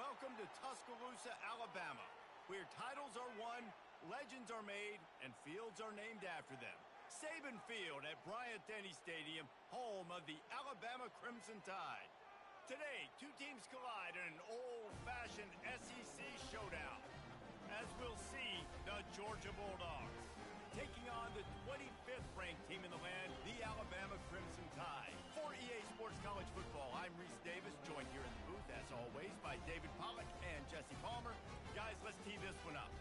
Welcome to Tuscaloosa, Alabama, where titles are won, legends are made, and fields are named after them. Saban Field at Bryant-Denny Stadium, home of the Alabama Crimson Tide. Today, two teams collide in an old-fashioned SEC showdown. As we'll see, the Georgia Bulldogs taking on the 25th ranked team in the land, the Alabama Crimson Tide. For EA Sports College Football, I'm Reese Davis, joined here in the booth, as always, by David Pollack and Jesse Palmer. Guys, let's tee this one up.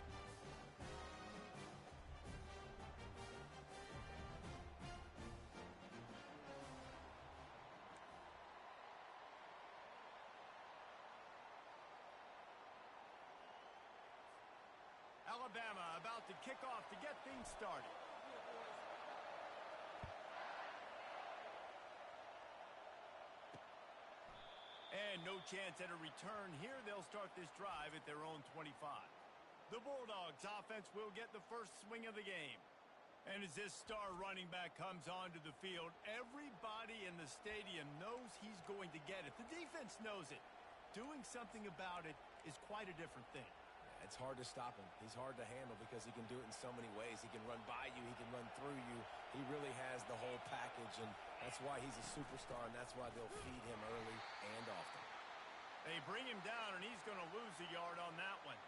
Alabama about to kick off to get things started. And no chance at a return here. They'll start this drive at their own 25. The Bulldogs offense will get the first swing of the game. And as this star running back comes onto the field, everybody in the stadium knows he's going to get it. The defense knows it. Doing something about it is quite a different thing. It's hard to stop him. He's hard to handle because he can do it in so many ways. He can run by you. He can run through you. He really has the whole package, and that's why he's a superstar, and that's why they'll feed him early and often. They bring him down, and he's going to lose a yard on that one.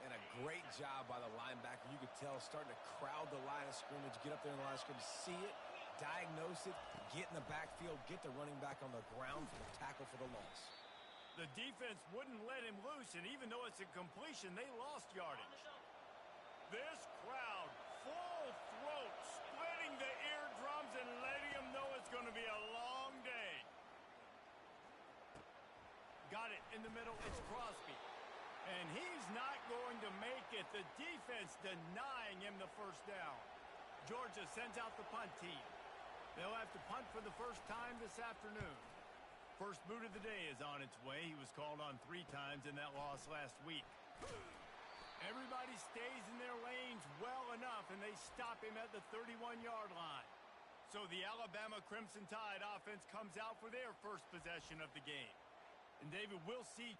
And a great job by the linebacker. You could tell starting to crowd the line of scrimmage, get up there in the line of scrimmage, see it, diagnose it, get in the backfield, get the running back on the ground for the tackle for the loss. The defense wouldn't let him loose, and even though it's a completion, they lost yardage. This crowd, full throat, splitting the eardrums and letting them know it's going to be a long day. Got it in the middle. It's Crosby. And he's not going to make it. The defense denying him the first down. Georgia sends out the punt team. They'll have to punt for the first time this afternoon. First boot of the day is on its way. He was called on 3 times in that loss last week. Everybody stays in their lanes well enough, and they stop him at the 31-yard line. So the Alabama Crimson Tide offense comes out for their first possession of the game. And David, we'll see.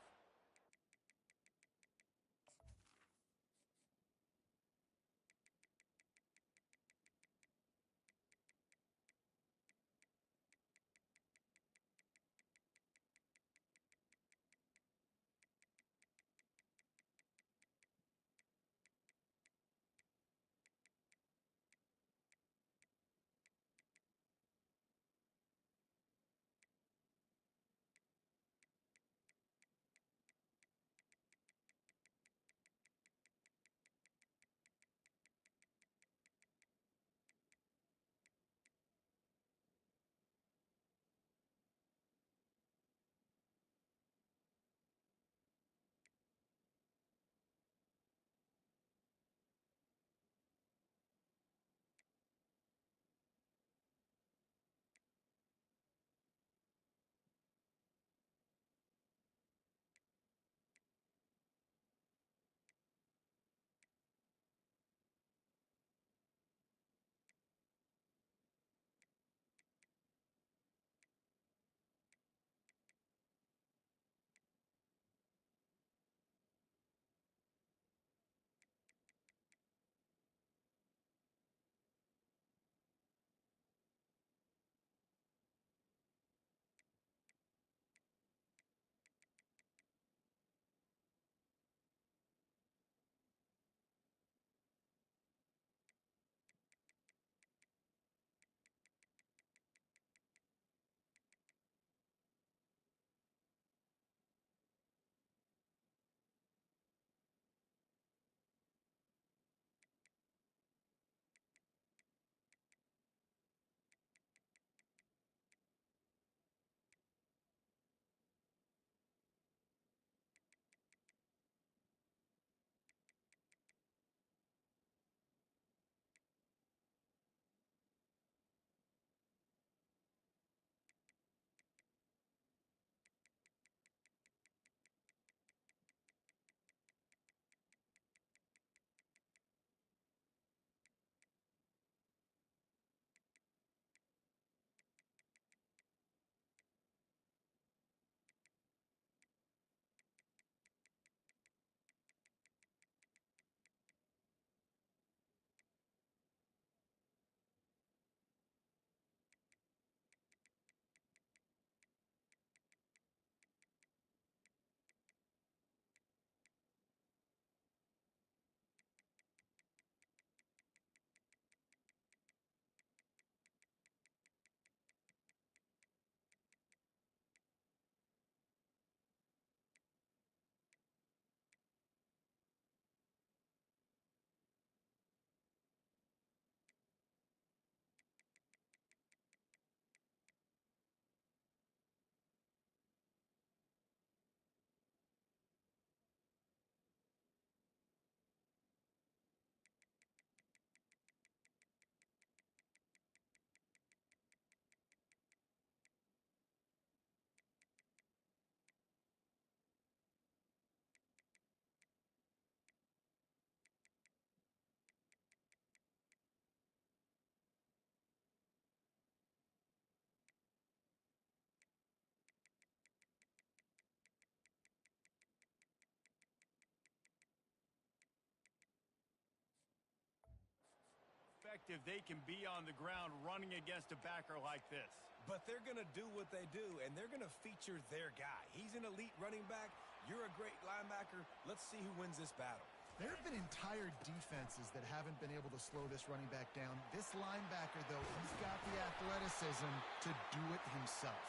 effective they can be on the ground running against a backer like this. But they're going to do what they do, and they're going to feature their guy. He's an elite running back. You're a great linebacker. Let's see who wins this battle. There have been entire defenses that haven't been able to slow this running back down. This linebacker, though, he's got the athleticism to do it himself.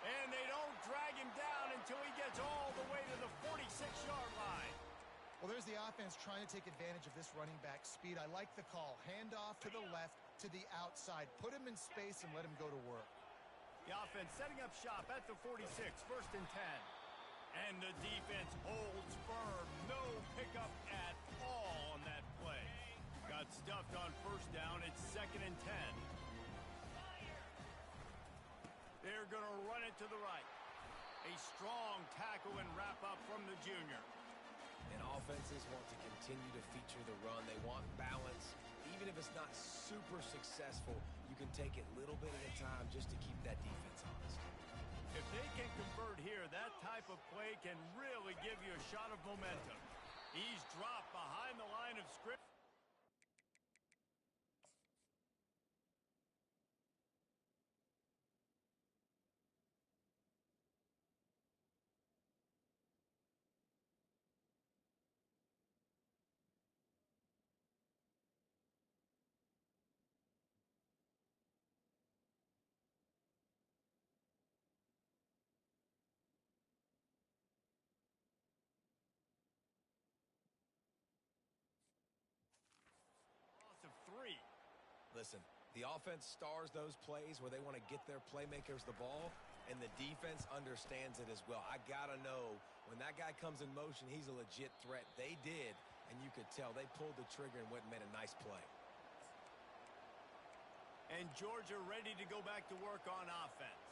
And they don't drag him down until he gets all the way to the 46-yard line. Well, there's the offense trying to take advantage of this running back speed. I like the call. Hand off to the left, to the outside. Put him in space and let him go to work. The offense setting up shop at the 46, 1st and 10. And the defense holds firm. No pickup at all on that play. Got stuffed on 1st down. It's 2nd and 10. They're going to run it to the right. A strong tackle and wrap up from the junior. And offenses want to continue to feature the run. They want balance. Even if it's not super successful, you can take it little bit at a time just to keep that defense honest. If they can convert here, that type of play can really give you a shot of momentum. He's dropped behind the line of scrimmage. Listen, the offense stars those plays where they want to get their playmakers the ball, and the defense understands it as well. I got to know when that guy comes in motion, he's a legit threat. They did, and you could tell they pulled the trigger and went and made a nice play. And Georgia ready to go back to work on offense.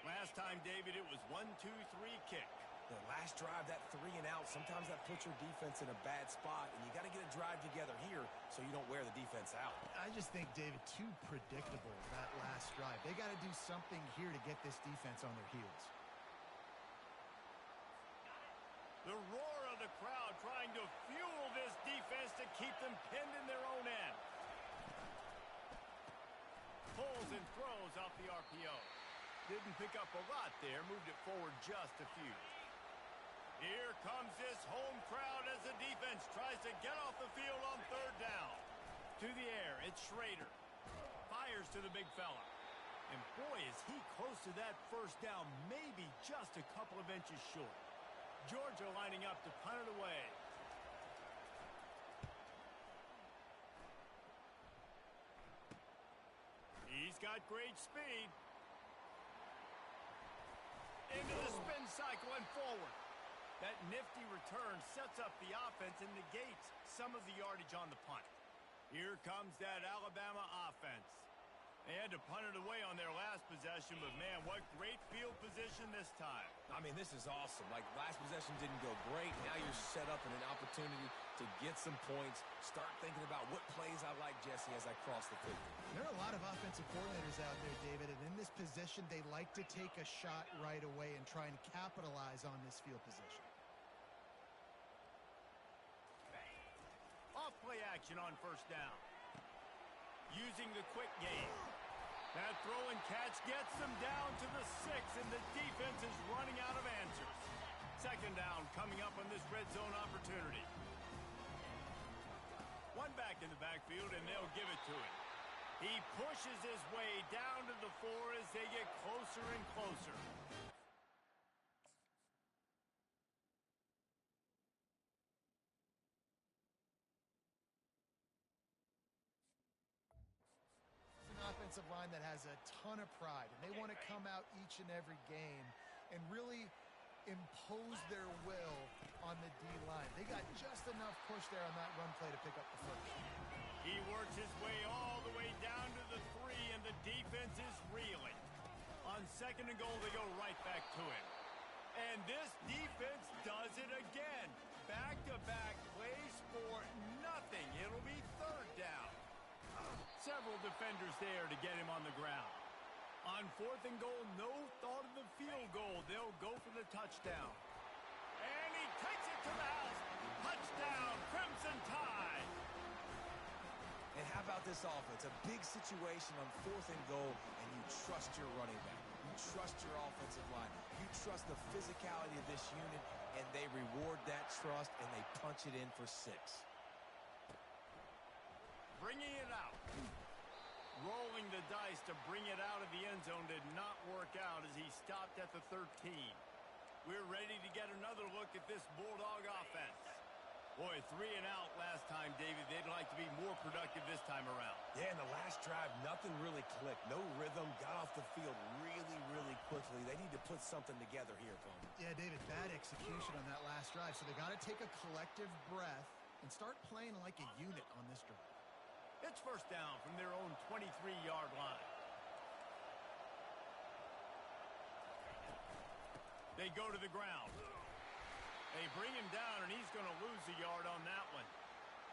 Last time, David, it was 1-2-3 kick. The last drive, that 3 and out, sometimes that puts your defense in a bad spot, and you got to get a drive together here so you don't wear the defense out. I just think, David, too predictable, that last drive. They got to do something here to get this defense on their heels. The roar of the crowd trying to fuel this defense to keep them pinned in their own end. Pulls and throws off the RPO. Didn't pick up a lot there, moved it forward just a few. Here comes this home crowd as the defense tries to get off the field on 3rd down. To the air, it's Schrader. Fires to the big fella. And boy, is he close to that 1st down, maybe just a couple of inches short. Georgia lining up to punt it away. He's got great speed. Into the spin cycle and forward. That nifty return sets up the offense and negates some of the yardage on the punt. Here comes that Alabama offense. They had to punt it away on their last possession, but man, what great field position this time. I mean, this is awesome. Like, last possession didn't go great. Now you're set up in an opportunity to get some points. Start thinking about what plays I like, Jesse, as I cross the field. There are a lot of offensive coordinators out there, David, and in this position, they like to take a shot right away and try and capitalize on this field position. Off play action on 1st down. Using the quick game. That throw and catch gets them down to the 6, and the defense is running out of answers. 2nd down coming up on this red zone opportunity. One back in the backfield, and they'll give it to him. He pushes his way down to the 4 as they get closer and closer. Offensive line that has a ton of pride, and they want to come out each and every game and really impose their will on the D-line. They got just enough push there on that run play to pick up the 1st. He works his way all the way down to the 3, and the defense is reeling. On 2nd and goal, they go right back to him. And this defense does it again. Back-to-back plays for nothing. It'll be 3rd down. Several defenders there to get him on the ground. On 4th and goal, no thought of the field goal. They'll go for the touchdown. And he takes it to the house. Touchdown, Crimson Tide. And how about about this offense. A big situation on 4th and goal, and you trust your running back. You trust your offensive line. You trust the physicality of this unit, and they reward that trust, and they punch it in for 6. Bringing it out. Rolling the dice to bring it out of the end zone did not work out as he stopped at the 13. We're ready to get another look at this Bulldog offense. Boy, 3 and out last time, David. They'd like to be more productive this time around. Yeah, in the last drive, nothing really clicked. No rhythm, got off the field really, really quickly. They need to put something together here, Coleman. Yeah, David, bad execution on that last drive, so they got to take a collective breath and start playing like a unit on this drive. It's first down from their own 23-yard line. They go to the ground. They bring him down, and he's going to lose a yard on that one.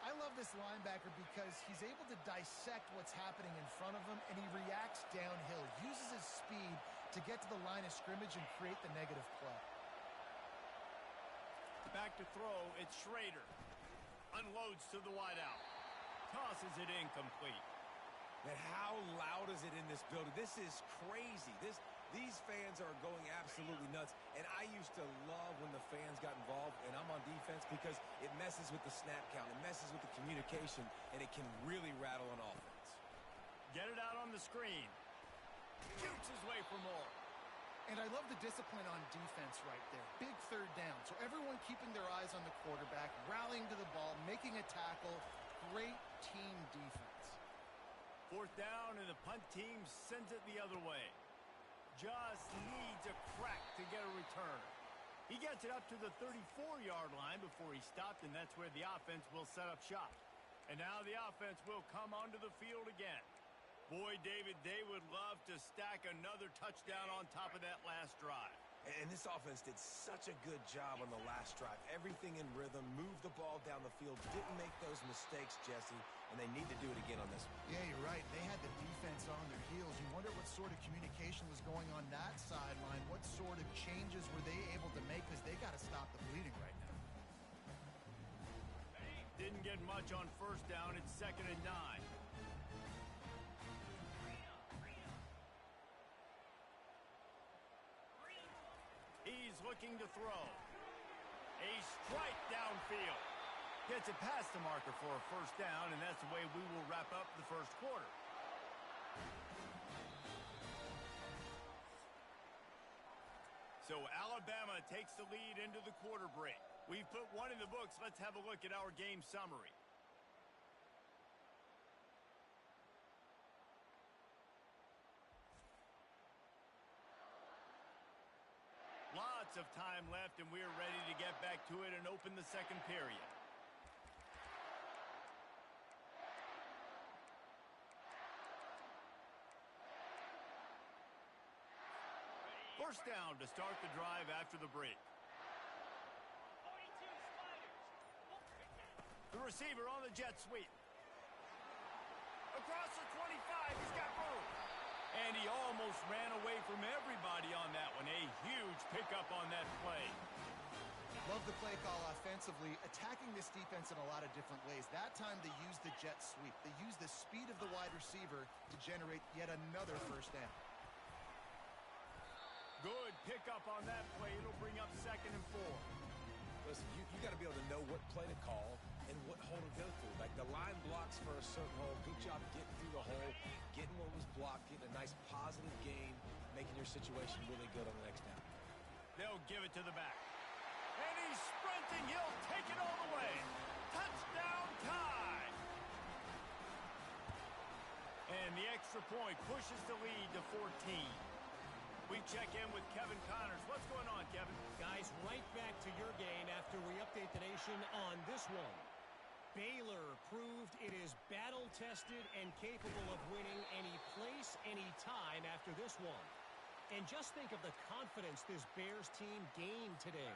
I love this linebacker because he's able to dissect what's happening in front of him, and he reacts downhill, uses his speed to get to the line of scrimmage and create the negative play. Back to throw, it's Schrader. Unloads to the wideout. Tosses it incomplete. Man, how loud is it in this building? This is crazy. These fans are going absolutely nuts. And I used to love when the fans got involved, and I'm on defense, because it messes with the snap count. It messes with the communication, and it can really rattle an offense. Get it out on the screen. Shoots his way for more. And I love the discipline on defense right there. Big 3rd down. So everyone keeping their eyes on the quarterback, rallying to the ball, making a tackle. Great team defense. 4th down, and the punt team sends it the other way. Just needs a crack to get a return. He gets it up to the 34-yard line before he stopped, and that's where the offense will set up shop. And now the offense will come onto the field again. Boy, David, they would love to stack another touchdown on top of that last drive. And this offense did such a good job on the last drive. Everything in rhythm, moved the ball down the field, didn't make those mistakes, Jesse, and they need to do it again on this one. Yeah, you're right. They had the defense on their heels. You wonder what sort of communication was going on that sideline. What sort of changes were they able to make, because they got to stop the bleeding right now. Didn't get much on 1st down. It's 2nd and 9. He's looking to throw. A strike downfield. Gets it past the marker for a 1st down, and that's the way we will wrap up the 1st quarter. So Alabama takes the lead into the quarter break. We've put 1 in the books. Let's have a look at our game summary. Lots of time left, and we're ready to get back to it and open the 2nd period. First down to start the drive after the break. The receiver on the jet sweep. Across the 25, he's got room. And he almost ran away from everybody on that one. A huge pickup on that play. Love the play call offensively, attacking this defense in a lot of different ways. That time they used the jet sweep. They used the speed of the wide receiver to generate yet another 1st down. Good pickup on that play. It'll bring up 2nd and 4. Listen, you got to be able to know what play to call and what hole to go through. Like, the line blocks for a certain hole. Good job getting through the hole, getting what was blocked, getting a nice positive gain, making your situation really good on the next down. They'll give it to the back. And he's sprinting. He'll take it all the way. Touchdown time. And the extra point pushes the lead to 14. We check in with Kevin Connors. What's going on, Kevin? Guys, right back to your game after we update the nation on this one. Baylor proved it is battle-tested and capable of winning any place, any time after this one. And just think of the confidence this Bears team gained today.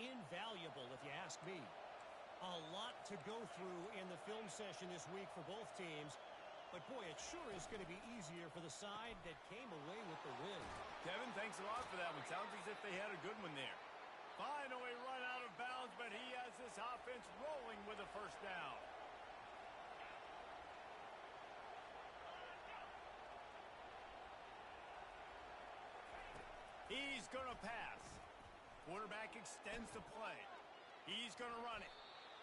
Invaluable, if you ask me. A lot to go through in the film session this week for both teams. But, boy, it sure is going to be easier for the side that came away with the win. Kevin, thanks a lot for that one. Sounds as if they had a good one there. Finally run out of bounds, but he has this offense rolling with a 1st down. going to pass. Quarterback extends the play. He's going to run it.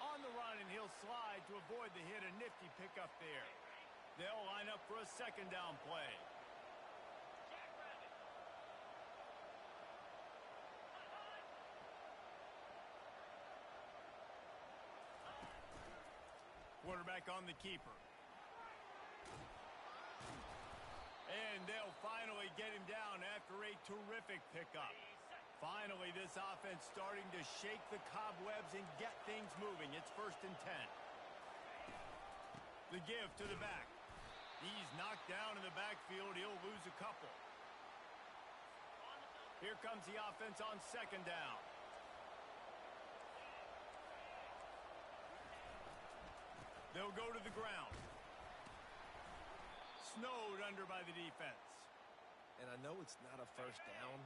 On the run, and he'll slide to avoid the hit. A nifty pickup there. They'll line up for a second down play. Quarterback on the keeper. And they'll finally get him down after a terrific pickup. Finally, this offense starting to shake the cobwebs and get things moving. It's 1st and 10. The give to the back. He's knocked down in the backfield. He'll lose a couple. Here comes the offense on 2nd down. They'll go to the ground. Snowed under by the defense. And I know it's not a first down,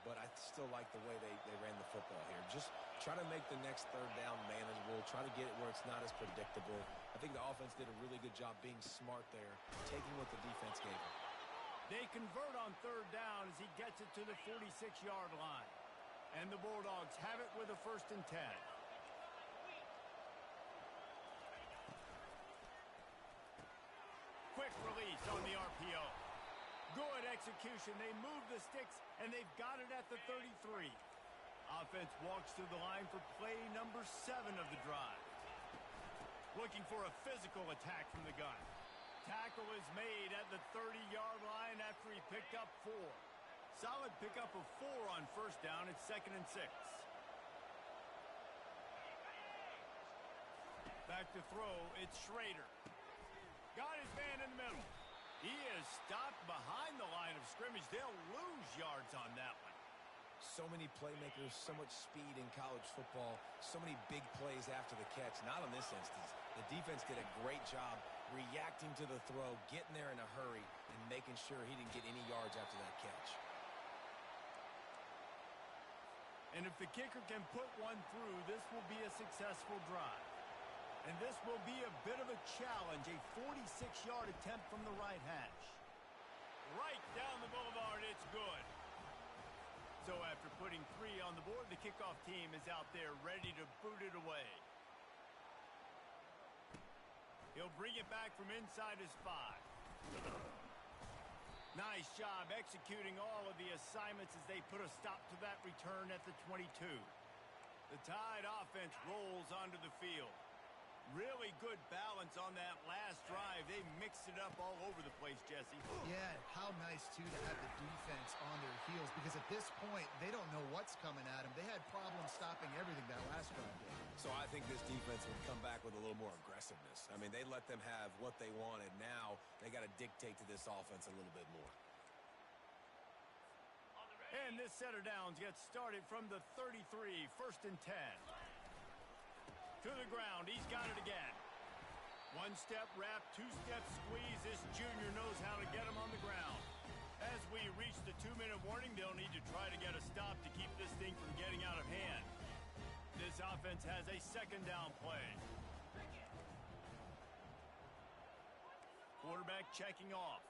but I still like the way they ran the football here. Just try to make the next 3rd down manageable. Try to get it where it's not as predictable. I think the offense did a really good job being smart there, taking what the defense gave them. They convert on 3rd down as he gets it to the 46-yard line. And the Bulldogs have it with a 1st and 10. Quick release on the RPO. Good execution. They move the sticks, and they've got it at the 33. Offense walks through the line for play number 7 of the drive. Looking for a physical attack from the gun. Tackle is made at the 30-yard line after he picked up 4. Solid pickup of 4 on 1st down. It's 2nd and 6. Back to throw. It's Schrader. Got his man in the middle. He is stopped behind the line of scrimmage. They'll lose yards on that one. So many playmakers, so much speed in college football, so many big plays after the catch. Not in this instance. The defense did a great job reacting to the throw, getting there in a hurry, and making sure he didn't get any yards after that catch. And if the kicker can put one through, this will be a successful drive. And this will be a bit of a challenge, a 46-yard attempt from the right hash. Right down the boulevard, it's good. So after putting 3 on the board, the kickoff team is out there ready to boot it away. He'll bring it back from inside his 5. Nice job executing all of the assignments as they put a stop to that return at the 22. The Tide offense rolls onto the field. Really good balance on that last drive. They mixed it up all over the place, Jesse. Yeah, how nice, too, to have the defense on their heels, because at this point, they don't know what's coming at them. They had problems stopping everything that last drive did. So I think this defense would come back with a little more aggressiveness. I mean, they let them have what they wanted. Now they got to dictate to this offense a little bit more. And this set of downs gets started from the 33, 1st and 10. To the ground, he's got it again. 1-step wrap, 2-step squeeze. This junior knows how to get him on the ground. As we reach the 2-minute warning, they'll need to try to get a stop to keep this thing from getting out of hand. This offense has a 2nd down play. Quarterback checking off.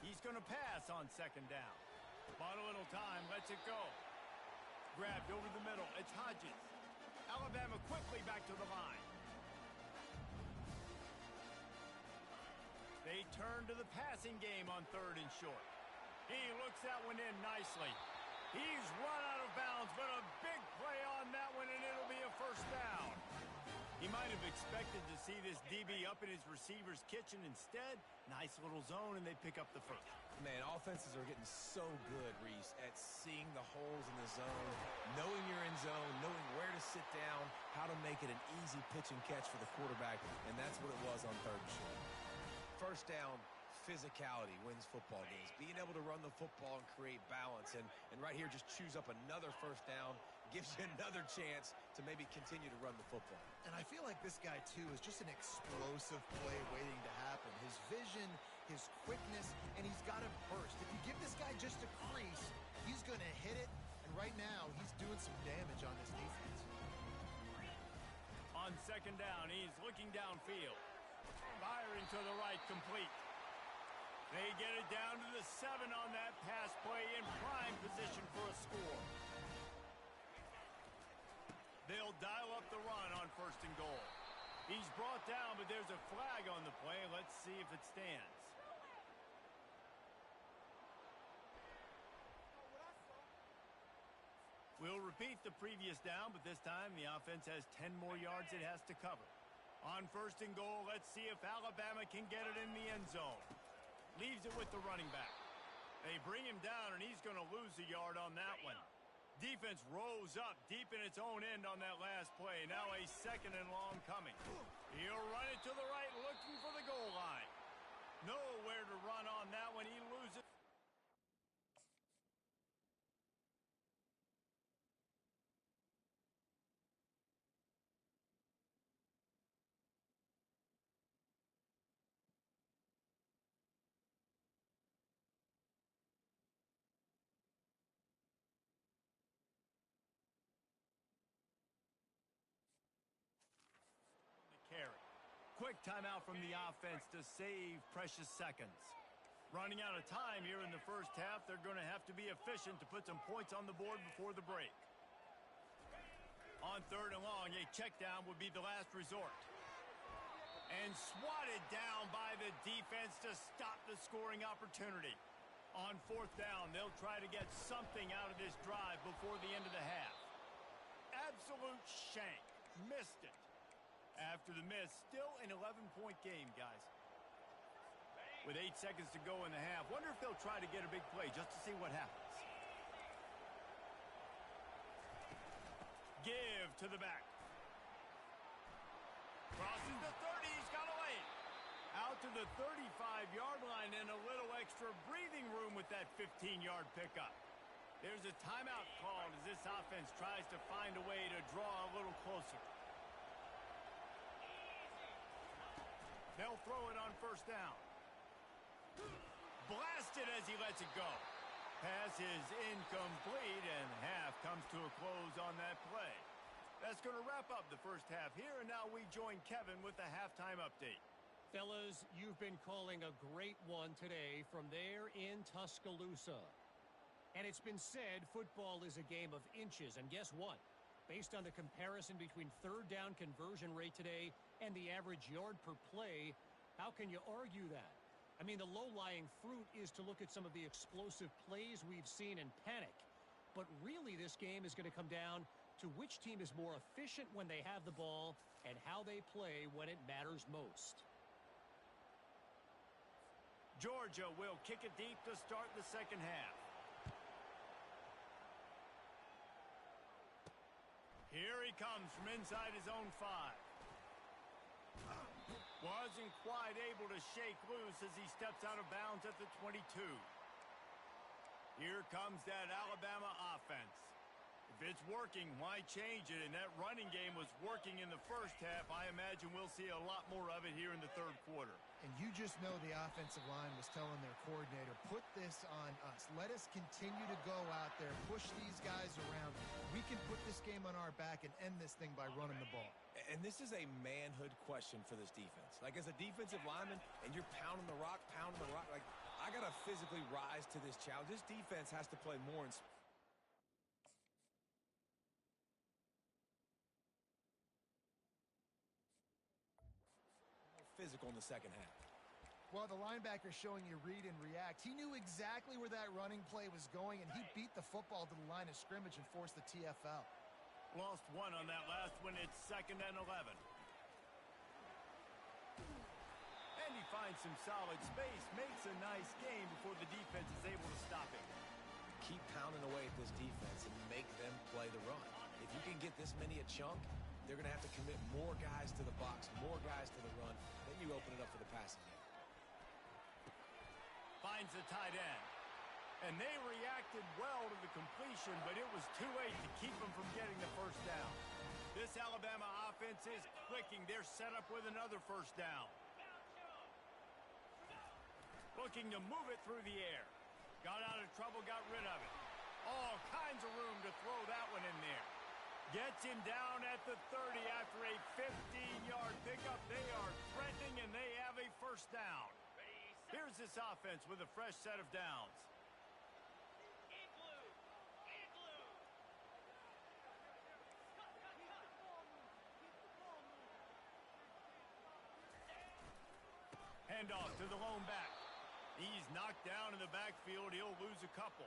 He's going to pass on 2nd down. Bought a little time, lets it go. Grabbed over the middle. It's Hodges. Alabama quickly back to the line. They turn to the passing game on 3rd and short. He looks that one in nicely. He's run out of bounds, but a big play on that one, and it'll be a 1st down. He might have expected to see this DB up in his receiver's kitchen. Instead, nice little zone, and they pick up the 1st. Man, offenses are getting so good, Reese, at seeing the holes in the zone, knowing you're in zone, knowing where to sit down, how to make it an easy pitch and catch for the quarterback, and that's what it was on 3rd and short. 1st down, physicality wins football games. Being able to run the football and create balance, and right here just choose up another 1st down, gives you another chance to maybe continue to run the football. And I feel like this guy, too, is just an explosive play waiting to happen. His vision, his quickness, and he's got to burst. If you give this guy just a crease, he's going to hit it, and right now he's doing some damage on this defense. On 2nd down, he's looking downfield. Firing to the right, complete. They get it down to the 7 on that pass play in prime position for a score. They'll dial up the run on 1st and goal. He's brought down, but there's a flag on the play. Let's see if it stands. We'll repeat the previous down, but this time the offense has 10 more yards it has to cover. On 1st and goal, let's see if Alabama can get it in the end zone. Leaves it with the running back. They bring him down, and he's going to lose a yard on that one. Defense rose up deep in its own end on that last play. Now a 2nd and long coming. He'll run it to the right, looking for the goal line. Nowhere to run on that one. He loses. Quick timeout from the offense to save precious seconds. Running out of time here in the first half, they're going to have to be efficient to put some points on the board before the break. On 3rd and long, a check down would be the last resort. And swatted down by the defense to stop the scoring opportunity. On 4th down, they'll try to get something out of this drive before the end of the half. Absolute shank. Missed it. After the miss, still an 11-point game, guys. With 8 seconds to go in the half, wonder if they'll try to get a big play just to see what happens. Give to the back. Crosses the 30, he's got away. Out to the 35-yard line and a little extra breathing room with that 15-yard pickup. There's a timeout called as this offense tries to find a way to draw a little closer. They'll throw it on 1st down. Blasted as he lets it go. Pass is incomplete, and half comes to a close on that play. That's going to wrap up the first half here, and now we join Kevin with the halftime update. Fellas, you've been calling a great one today from there in Tuscaloosa. And it's been said football is a game of inches, and guess what? Based on the comparison between 3rd down conversion rate today and the average yard per play, how can you argue that? I mean, the low-lying fruit is to look at some of the explosive plays we've seen and panic. But really, this game is going to come down to which team is more efficient when they have the ball and how they play when it matters most. Georgia will kick it deep to start the second half. Here he comes from inside his own 5. Wasn't quite able to shake loose as he steps out of bounds at the 22. Here comes that Alabama offense. If it's working, why change it? And that running game was working in the first half. I imagine we'll see a lot more of it here in the 3rd quarter. And you just know the offensive line was telling their coordinator, put this on us. Let us continue to go out there, push these guys around. We can put this game on our back and end this thing by running the ball. And this is a manhood question for this defense. Like, as a defensive lineman, and you're pounding the rock, like, I got to physically rise to this challenge. This defense has to play more in physical in the second half. Well, the linebacker showing you read and react. He knew exactly where that running play was going, and he beat the football to the line of scrimmage and forced the TFL. Lost 1 on that last one. It's 2nd and 11. And he finds some solid space, makes a nice game before the defense is able to stop him. Keep pounding away at this defense and make them play the run. If you can get this many a chunk, they're going to have to commit more guys to the box, more guys to the run. Then you open it up for the passing game. Finds the tight end. And they reacted well to the completion, but it was too late to keep them from getting the 1st down. This Alabama offense is clicking. They're set up with another 1st down. Looking to move it through the air. Got out of trouble, got rid of it. All kinds of room to throw that one in there. Gets him down at the 30 after a 15-yard pickup. They are threatening, and they have a first down. Here's this offense with a fresh set of downs. Handoff to the lone back. He's knocked down in the backfield. He'll lose a couple.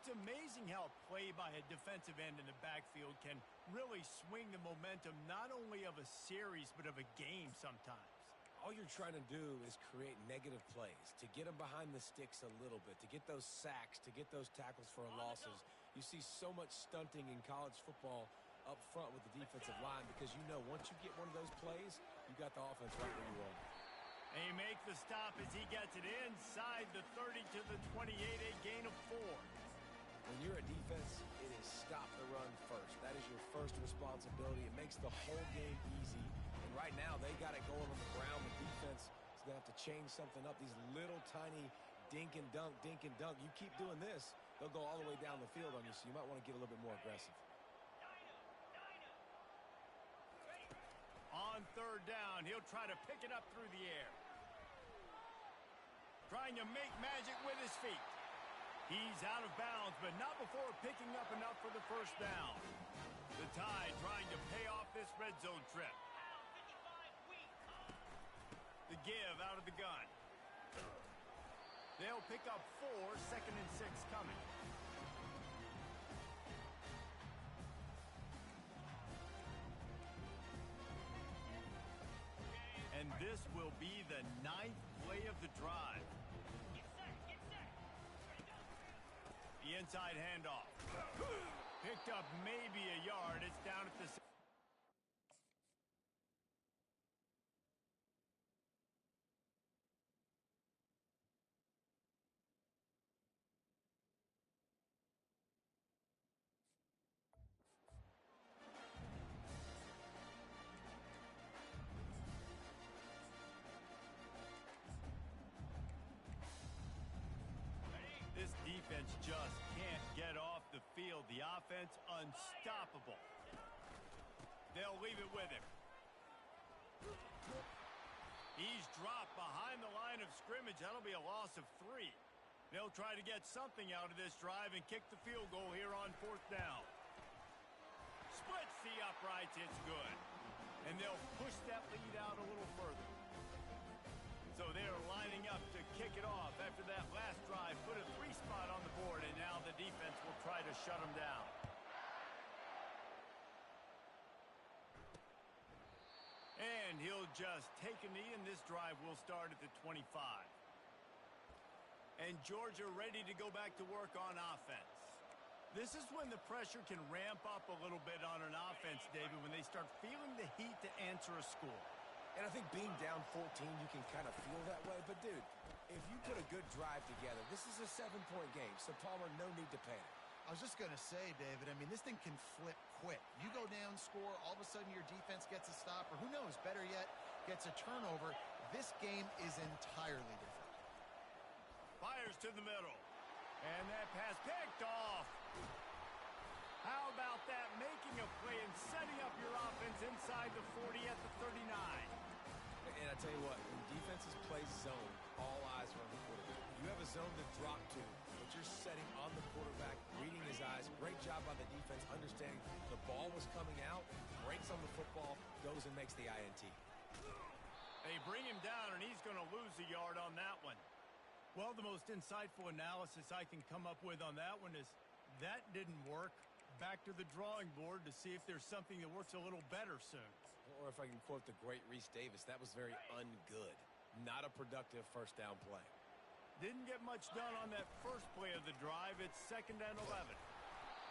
It's amazing how a play by a defensive end in the backfield can really swing the momentum not only of a series but of a game sometimes. All you're trying to do is create negative plays, to get them behind the sticks a little bit, to get those sacks, to get those tackles for losses. You see so much stunting in college football up front with the defensive line because you know once you get one of those plays, you got the offense right where you want it. They make the stop as he gets it inside the 30 to the 28, a gain of 4. When you're a defense, it is stop the run first. That is your first responsibility. It makes the whole game easy. And right now, they got it going on the ground. The defense is going to have to change something up. These little tiny dink and dunk, dink and dunk. You keep doing this, they'll go all the way down the field on you, so you might want to get a little bit more aggressive. On third down, he'll try to pick it up through the air. Trying to make magic with his feet. He's out of bounds, but not before picking up enough for the first down. The Tide trying to pay off this red zone trip. The give out of the gun. They'll pick up 4, 2nd and 6 coming. And this will be the 9th play of the drive. The inside handoff. Picked up maybe a yard. It's down at the... This defense just can't get off the field. The offense unstoppable. They'll leave it with him. He's dropped behind the line of scrimmage. That'll be a loss of 3. They'll try to get something out of this drive and kick the field goal here on 4th down. Splits the uprights. It's good. And they'll push that lead out a little further. So they're lining up to kick it off after that last drive. Put a 3 spot on the board, and now the defense will try to shut them down. And he'll just take a knee, and this drive will start at the 25. And Georgia ready to go back to work on offense. This is when the pressure can ramp up a little bit on an offense, David, when they start feeling the heat to answer a score. And I think being down 14, you can kind of feel that way. But, dude, if you put a good drive together, this is a 7-point game. So, Palmer, no need to panic. I was just going to say, David, I mean, this thing can flip quick. You go down, score, all of a sudden your defense gets a stop, or who knows, better yet, gets a turnover. This game is entirely different. Fires to the middle. And that pass picked off. How about that? Making a play and setting up your offense inside the 40 at the 39. And I tell you what, when defenses play zone, all eyes are on the quarterback. You have a zone to drop to, but you're setting on the quarterback, reading his eyes. Great job by the defense, understanding the ball was coming out, breaks on the football, goes and makes the INT. They bring him down, and he's going to lose a yard on that one. Well, the most insightful analysis I can come up with on that one is that didn't work. Back to the drawing board to see if there's something that works a little better soon. Or if I can quote the great Reese Davis, that was very ungood. Not a productive first down play. Didn't get much done on that first play of the drive. It's 2nd and 11.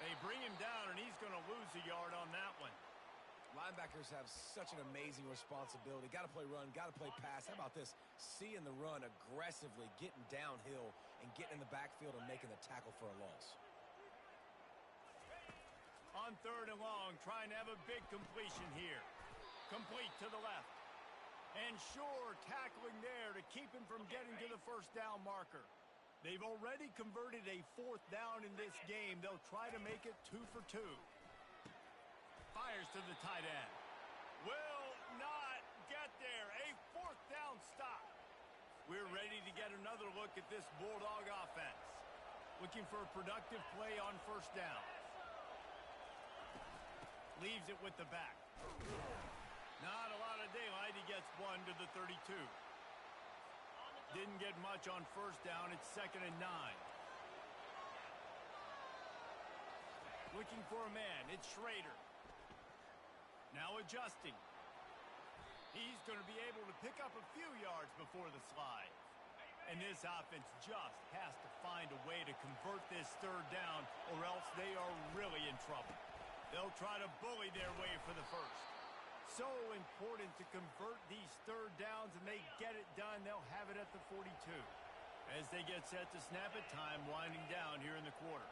They bring him down, and he's going to lose a yard on that one. Linebackers have such an amazing responsibility. Got to play run, got to play pass. How about this? Seeing the run aggressively, getting downhill, and getting in the backfield and making the tackle for a loss. On 3rd and long, trying to have a big completion here. Complete to the left. And Shore tackling there to keep him from getting to the first down marker. They've already converted a 4th down in this game. They'll try to make it 2 for 2. fires to the tight end. Will not get there. A fourth down stop. We're ready to get another look at this Bulldog offense. Looking for a productive play on first down. Leaves it with the back. Not a lot of daylight. He gets one to the 32. Didn't get much on first down. It's 2nd and 9. Looking for a man. It's Schrader. Now adjusting. He's going to be able to pick up a few yards before the slide. And this offense just has to find a way to convert this third down, or else they are really in trouble. They'll try to bully their way for the first. So important to convert these third downs, and they get it done. They'll have it at the 42. As they get set to snap it, time winding down here in the quarter.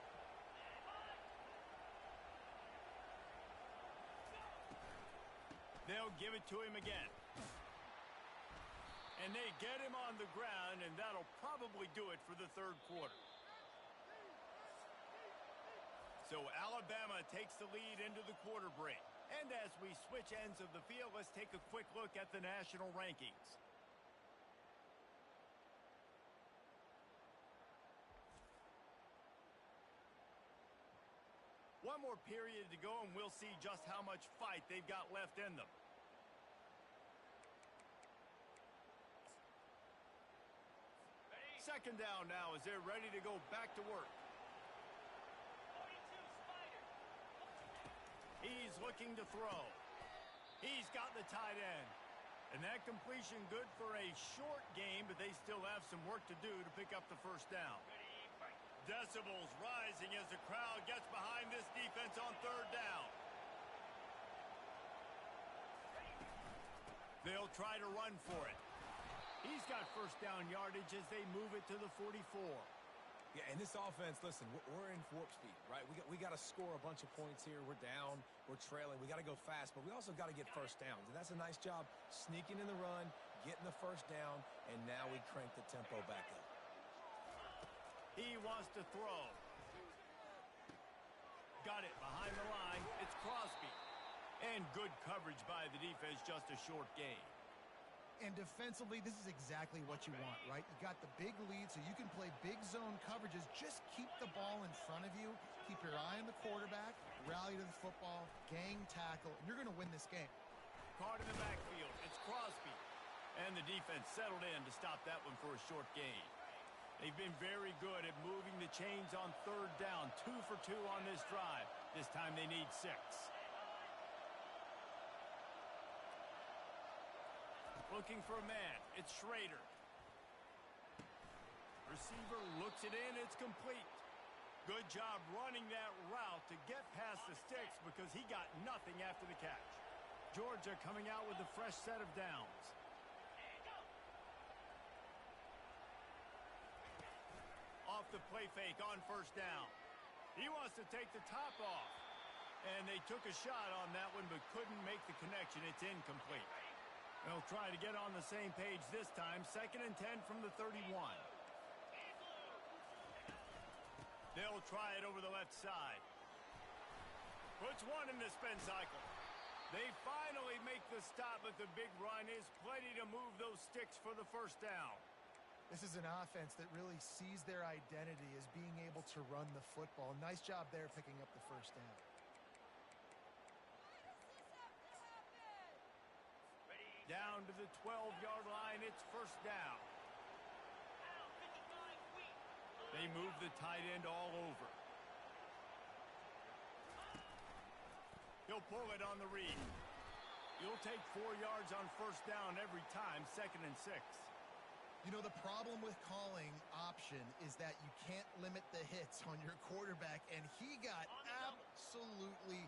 They'll give it to him again. And they get him on the ground, and that'll probably do it for the third quarter. So Alabama takes the lead into the quarter break. And as we switch ends of the field, let's take a quick look at the national rankings. One more period to go, and we'll see just how much fight they've got left in them. Second down now as they're ready to go back to work. He's looking to throw. He's got the tight end. And that completion good for a short game, but they still have some work to do to pick up the first down. Decibels rising as the crowd gets behind this defense on third down. They'll try to run for it. He's got first down yardage as they move it to the 44. Yeah, and this offense, listen, we're in warp speed, right? We got to score a bunch of points here. We're down. We're trailing. We got to go fast, but we also got to get first downs. And that's a nice job sneaking in the run, getting the first down, and now we crank the tempo back up. He wants to throw. Got it behind the line. It's Crosby. And good coverage by the defense, just a short gain. And defensively, this is exactly what you want, right? You got the big lead, so you can play big zone coverages. Just keep the ball in front of you. Keep your eye on the quarterback. Rally to the football. Gang tackle. And you're going to win this game. Caught in the backfield. It's Crosby. And the defense settled in to stop that one for a short gain. They've been very good at moving the chains on third down. 2 for 2 on this drive. This time they need 6. Looking for a man. It's Schrader. Receiver looks it in. It's complete. Good job running that route to get past the sticks because he got nothing after the catch. Georgia coming out with a fresh set of downs. Off the play fake on first down. He wants to take the top off. And they took a shot on that one but couldn't make the connection. It's incomplete. They'll try to get on the same page this time. 2nd and 10 from the 31. They'll try it over the left side. Puts one in the spin cycle. They finally make the stop, but the big run is plenty to move those sticks for the first down. This is an offense that really sees their identity as being able to run the football. Nice job there picking up the first down. Down to the 12-yard line, it's first down. They move the tight end all over. He'll pull it on the read. You'll take 4 yards on first down every time, 2nd and 6. You know, the problem with calling option is that you can't limit the hits on your quarterback, and he got absolutely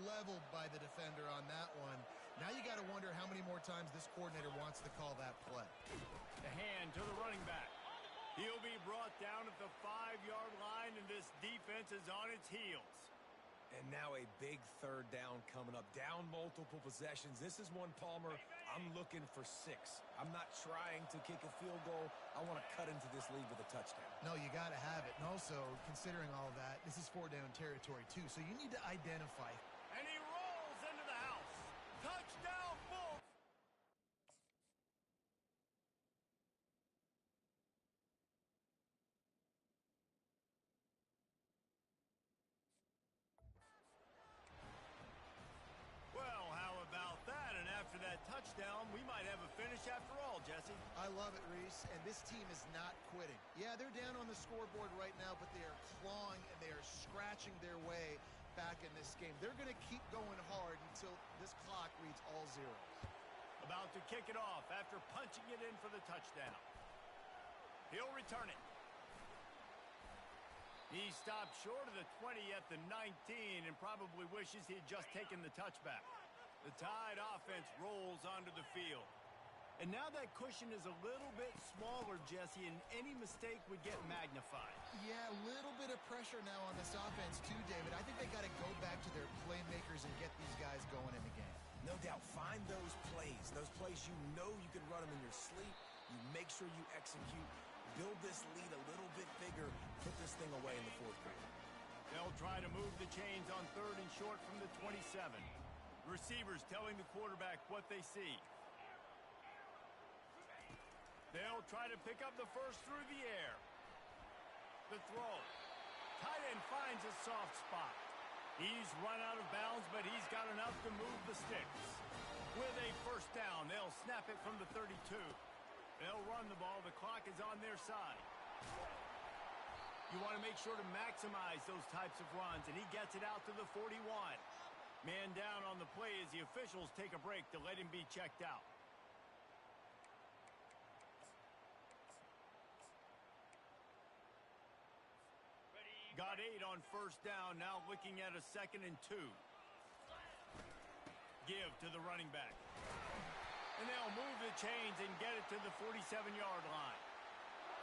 leveled by the defender on that one. Now you got to wonder how many more times this coordinator wants to call that play. The hand to the running back. He'll be brought down at the 5-yard line, and this defense is on its heels. And now a big third down coming up. Down multiple possessions. This is one, Palmer, I'm looking for 6. I'm not trying to kick a field goal. I want to cut into this lead with a touchdown. No, you got to have it. And also, considering all that, this is 4-down territory, too. So you need to identify. And he rolls into might have a finish after all, Jesse. I love it, Reese, and this team is not quitting. Yeah, they're down on the scoreboard right now, but they are clawing and they are scratching their way back in this game. They're going to keep going hard until this clock reads all zeros. About to kick it off after punching it in for the touchdown. He'll return it. He stopped short of the 20 at the 19 and probably wishes he had just taken the touchback. The Tide offense rolls onto the field. And now that cushion is a little bit smaller, Jesse, and any mistake would get magnified. Yeah, a little bit of pressure now on this offense too, David. I think they got to go back to their playmakers and get these guys going in the game. No doubt. Find those plays you know you can run them in your sleep. You make sure you execute. Build this lead a little bit bigger. Put this thing away in the fourth quarter. They'll try to move the chains on 3rd and short from the 27. Receivers telling the quarterback what they see. They'll try to pick up the first through the air. The throw. Tight end finds a soft spot. He's run out of bounds, but he's got enough to move the sticks. With a first down, they'll snap it from the 32. They'll run the ball. The clock is on their side. You want to make sure to maximize those types of runs, and he gets it out to the 41. Man down on the play as the officials take a break to let him be checked out. Got 8 on first down, now looking at a 2nd and 2. Give to the running back. And they'll move the chains and get it to the 47-yard line.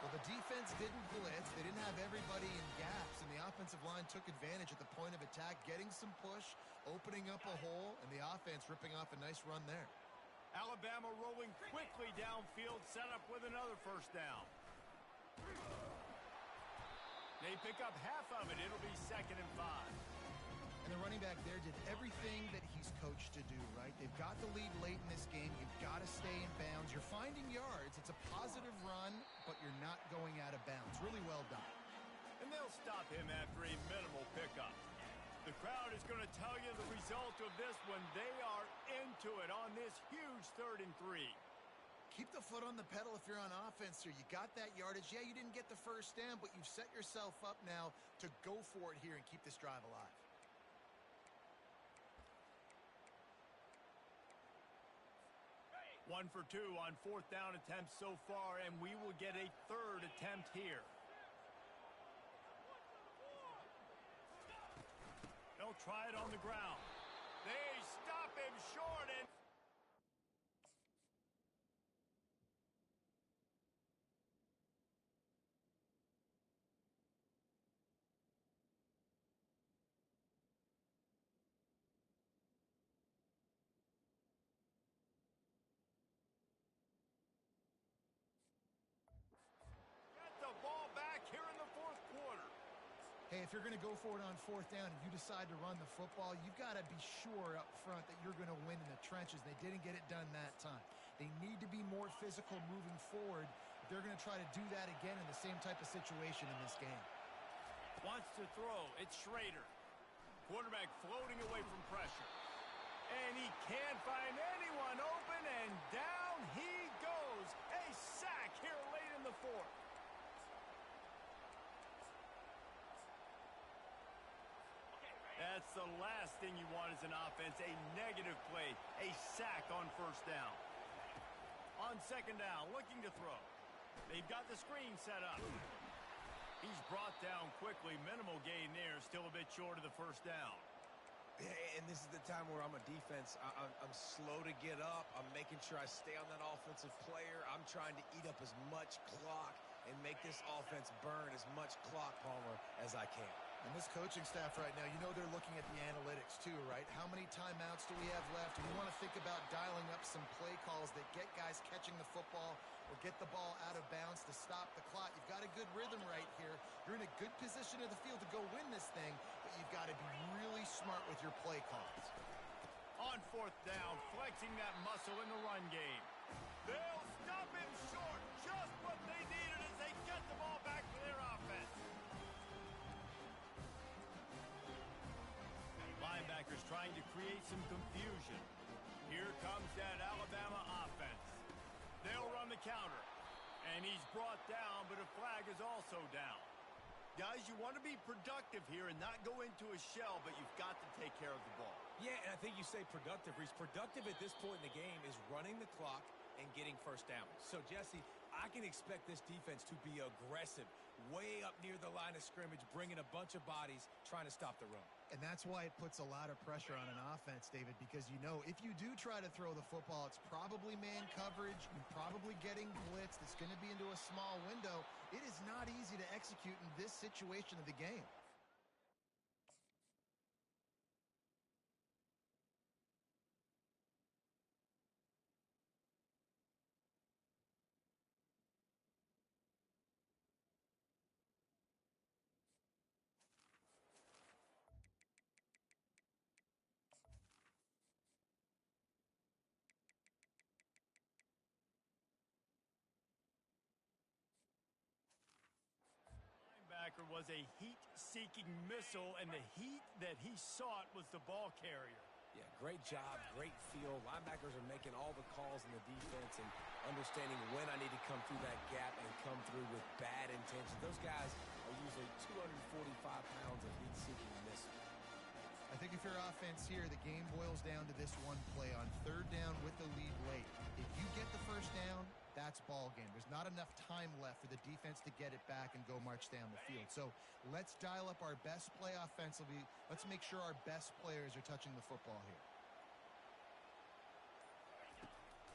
Well, the defense didn't blitz. They didn't have everybody in gaps, and the offensive line took advantage at the point of attack, getting some push, opening up a hole, and the offense ripping off a nice run there. Alabama rolling quickly downfield, set up with another first down. They pick up half of it. It'll be 2nd and 5. And the running back there did everything that he's coached to do, right? They've got the lead late in this game. You've got to stay in bounds. You're finding yards. It's a positive run, but you're not going out of bounds. Really well done. And they'll stop him after a minimal pickup. The crowd is going to tell you the result of this when they are into it on this huge 3rd and 3. Keep the foot on the pedal if you're on offense here. You got that yardage. Yeah, you didn't get the first down, but you've set yourself up now to go for it here and keep this drive alive. 1 for 2 on 4th down attempts so far, and we will get a 3rd attempt here. They'll try it on the ground. They stop him short, and the ball back here in the 4th quarter. Hey, if you're going to go for it on 4th down and you decide to run the football, you've got to be sure up front that you're going to win in the trenches. They didn't get it done that time. They need to be more physical moving forward. They're going to try to do that again in the same type of situation in this game. Wants to throw. It's Schrader. Quarterback floating away from pressure. And he can't find anyone open, and down he goes. A sack here late in the 4th. That's the last thing you want as an offense, a negative play, a sack on first down. On 2nd down, looking to throw. They've got the screen set up. He's brought down quickly, minimal gain there, still a bit short of the first down. And this is the time where I'm a defense. I'm slow to get up. I'm making sure I stay on that offensive player. I'm trying to eat up as much clock and make this offense burn as much clock, Palmer, as I can. And this coaching staff right now, you know they're looking at the analytics too, right? How many timeouts do we have left? We want to think about dialing up some play calls that get guys catching the football or get the ball out of bounds to stop the clock. You've got a good rhythm right here. You're in a good position of the field to go win this thing, but you've got to be really smart with your play calls. On 4th down, flexing that muscle in the run game. They'll stop him short, just what they needed as they get the ball back for their offense. Linebackers trying to create some confusion. Here comes that Alabama offense. the counter. And he's brought down, but a flag is also down. Guys, you want to be productive here and not go into a shell, but you've got to take care of the ball. Yeah, and I think you say productive, Reese. Productive at this point in the game is running the clock and getting first down. So, Jesse, I can expect this defense to be aggressive, way up near the line of scrimmage, bringing a bunch of bodies, trying to stop the run. And that's why it puts a lot of pressure on an offense, David, because you know if you do try to throw the football, it's probably man coverage. You're probably getting blitzed. It's going to be into a small window. It is not easy to execute in this situation of the game. Linebacker was a heat-seeking missile, and the heat that he sought was the ball carrier. Yeah, great job, great feel. Linebackers are making all the calls in the defense and understanding when I need to come through that gap and come through with bad intentions. Those guys are usually 245 pounds of heat-seeking missile. I think if you're offense here, the game boils down to this one play on third down with the lead late. If you get the first down, that's ball game. There's not enough time left for the defense to get it back and go march down the field. So let's dial up our best play offensively. Let's make sure our best players are touching the football here.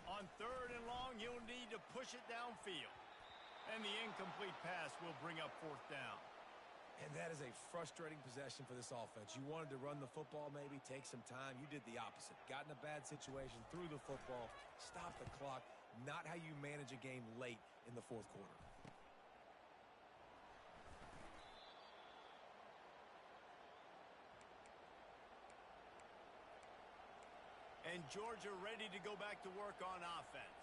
On third and long, you'll need to push it downfield. And the incomplete pass will bring up fourth down. And that is a frustrating possession for this offense. You wanted to run the football, maybe take some time. You did the opposite. Got in a bad situation, threw the football, stopped the clock. Not how you manage a game late in the fourth quarter. And Georgia ready to go back to work on offense.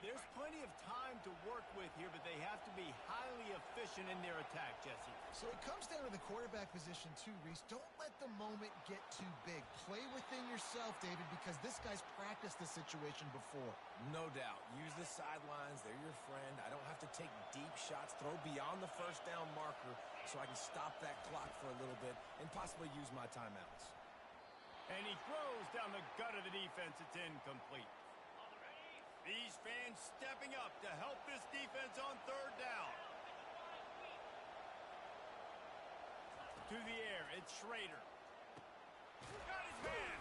There's plenty of time to work with here, but they have to be highly efficient in their attack, Jesse. So it comes down to the quarterback position too, Reese. Don't let the moment get too big. Play within yourself, David, because this guy's practiced this situation before. No doubt. Use the sidelines. They're your friend. I don't have to take deep shots, throw beyond the first down marker so I can stop that clock for a little bit and possibly use my timeouts. And he throws down the gut of the defense. It's incomplete. These fans stepping up to help this defense on third down. To the air, it's Schrader. Got his man.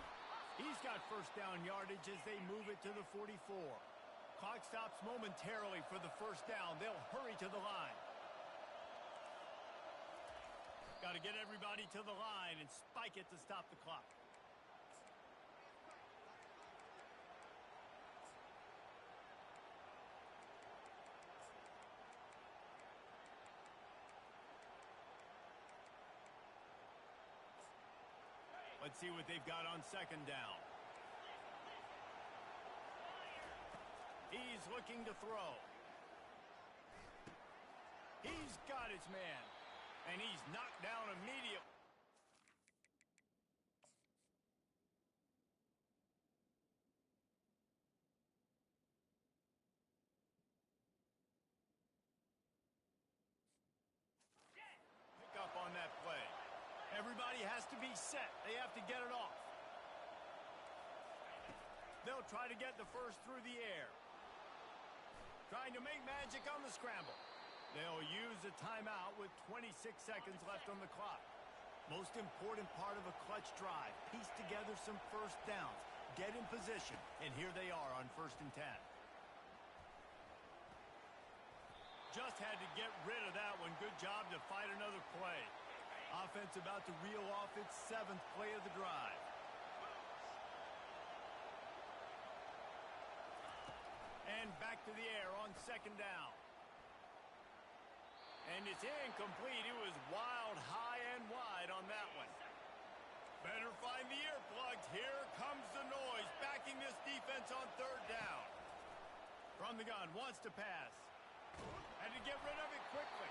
He's got first down yardage as they move it to the 44. Clock stops momentarily for the first down. They'll hurry to the line. Got to get everybody to the line and spike it to stop the clock. Let's see what they've got on second down. He's looking to throw. He's got his man. And he's knocked down immediately. Pick up on that play. Everybody has to be set. They have to get it off. They'll try to get the first through the air. Trying to make magic on the scramble. They'll use a timeout with 26 seconds left on the clock. Most important part of a clutch drive. Piece together some first downs. Get in position. And here they are on 1st and 10. Just had to get rid of that one. Good job to fight another play. Offense about to reel off its 7th play of the drive. And back to the air on second down. And it's incomplete. It was wild, high, and wide on that one. Better find the earplugs. Here comes the noise, backing this defense on third down. From the gun, wants to pass. Had to get rid of it quickly.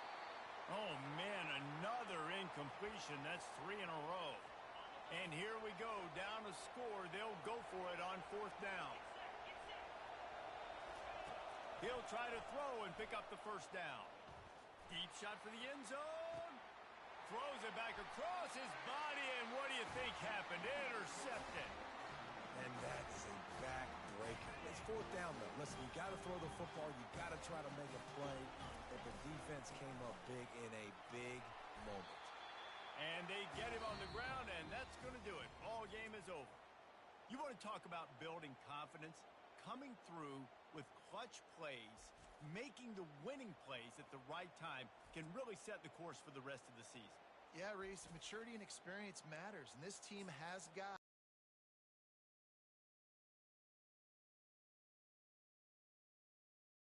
Oh, man, another incompletion. That's 3 in a row. And here we go, down a score. They'll go for it on 4th down. He'll try to throw and pick up the first down. Deep shot for the end zone. Throws it back across his body, and what do you think happened? Intercepted. And that's a backbreaker. It's fourth down, though. Listen, you got to throw the football. You got to try to make a play. But the defense came up big in a big moment. And they get him on the ground, and that's going to do it. Ball game is over. You want to talk about building confidence? Coming through with clutch plays, making the winning plays at the right time can really set the course for the rest of the season. Yeah, Reese, maturity and experience matters, and this team has guys